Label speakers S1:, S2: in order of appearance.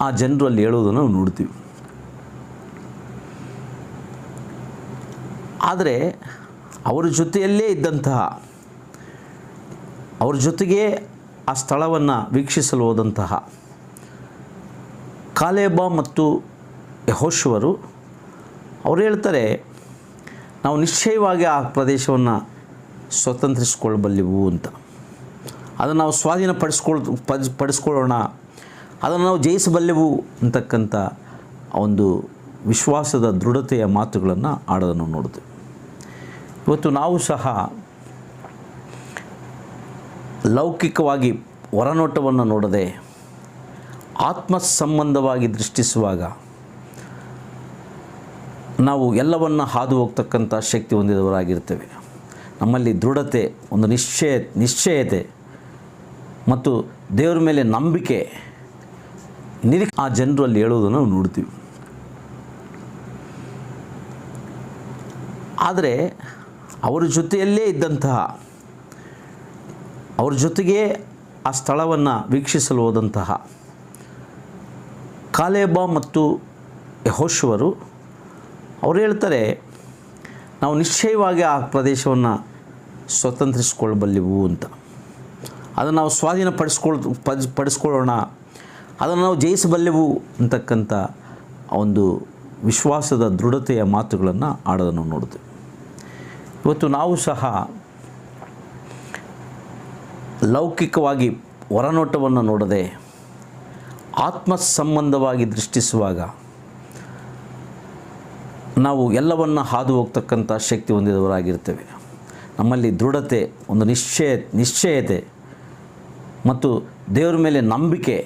S1: ಆ ಜನರು ಅಲ್ಲಿ ಹೇಳೋದನ್ನು ನಾವು ನೋಡ್ತೀವಿ. ಆದರೆ ಅವರ ಜೊತೆಯಲ್ಲೇ ಇದ್ದಂತಹ, ಅವ್ರ ಜೊತೆಗೆ ಆ ಸ್ಥಳವನ್ನು ವೀಕ್ಷಿಸಲು ಹೋದಂತಹ ಕಾಲೇಬ ಮತ್ತು ಯೆಹೋಶುವರು ಅವರು ಹೇಳ್ತಾರೆ, ನಾವು ನಿಶ್ಚಯವಾಗಿ ಆ ಪ್ರದೇಶವನ್ನು ಸ್ವತಂತ್ರಿಸಿಕೊಳ್ಳಬಲ್ಲೆವು ಅಂತ. ಅದನ್ನು ನಾವು ಪಡಿಸ್ಕೊಳ್ಳೋಣ, ಅದನ್ನು ನಾವು ಜಯಿಸಬಲ್ಲೆವು ಅಂತಕ್ಕಂಥ ಒಂದು ವಿಶ್ವಾಸದ ದೃಢತೆಯ ಮಾತುಗಳನ್ನು ಆಡೋದನ್ನು ನೋಡ್ತೇವೆ. ಇವತ್ತು ನಾವು ಸಹ ಲೌಕಿಕವಾಗಿ ಹೊರನೋಟವನ್ನು ನೋಡದೆ ಆತ್ಮ ಸಂಬಂಧವಾಗಿ ದೃಷ್ಟಿಸುವಾಗ ನಾವು ಎಲ್ಲವನ್ನು ಹಾದು ಹೋಗ್ತಕ್ಕಂಥ ಶಕ್ತಿ ಹೊಂದಿದವರಾಗಿರ್ತೇವೆ. ನಮ್ಮಲ್ಲಿ ದೃಢತೆ, ಒಂದು ನಿಶ್ಚಯತೆ ಮತ್ತು ದೇವರ ಮೇಲೆ ನಂಬಿಕೆ, ಆ ಜನರು ಅಲ್ಲಿ ಹೇಳೋದನ್ನು ನಾವು ನೋಡ್ತೀವಿ. ಆದರೆ ಅವರ ಜೊತೆಯಲ್ಲೇ ಇದ್ದಂತಹ, ಅವ್ರ ಜೊತೆಗೆ ಆ ಸ್ಥಳವನ್ನು ವೀಕ್ಷಿಸಲು ಹೋದಂತಹ ಕಾಲೇಬ ಮತ್ತು ಯೆಹೋಶುವರು ಅವರು ಹೇಳ್ತಾರೆ, ನಾವು ನಿಶ್ಚಯವಾಗಿ ಆ ಪ್ರದೇಶವನ್ನು ಸ್ವತಂತ್ರಿಸಿಕೊಳ್ಳಬಲ್ಲೆವು ಅಂತ. ಅದನ್ನು ನಾವು ಪಡಿಸ್ಕೊಳ್ಳೋಣ, ಅದನ್ನು ನಾವು ಜಯಿಸಬಲ್ಲೆವು ಅಂತಕ್ಕಂಥ ಒಂದು ವಿಶ್ವಾಸದ ದೃಢತೆಯ ಮಾತುಗಳನ್ನು ಆಡೋದನ್ನು ನೋಡ್ತೇವೆ. ಇವತ್ತು ನಾವು ಸಹ ಲೌಕಿಕವಾಗಿ ಹೊರನೋಟವನ್ನು ನೋಡದೆ ಆತ್ಮ ಸಂಬಂಧವಾಗಿ ದೃಷ್ಟಿಸುವಾಗ ನಾವು ಎಲ್ಲವನ್ನು ಹಾದು ಹೋಗ್ತಕ್ಕಂಥ ಶಕ್ತಿ ಹೊಂದಿದವರಾಗಿರ್ತೇವೆ. ನಮ್ಮಲ್ಲಿ ದೃಢತೆ, ಒಂದು ನಿಶ್ಚಯತೆ ಮತ್ತು ದೇವರ ಮೇಲೆ ನಂಬಿಕೆ,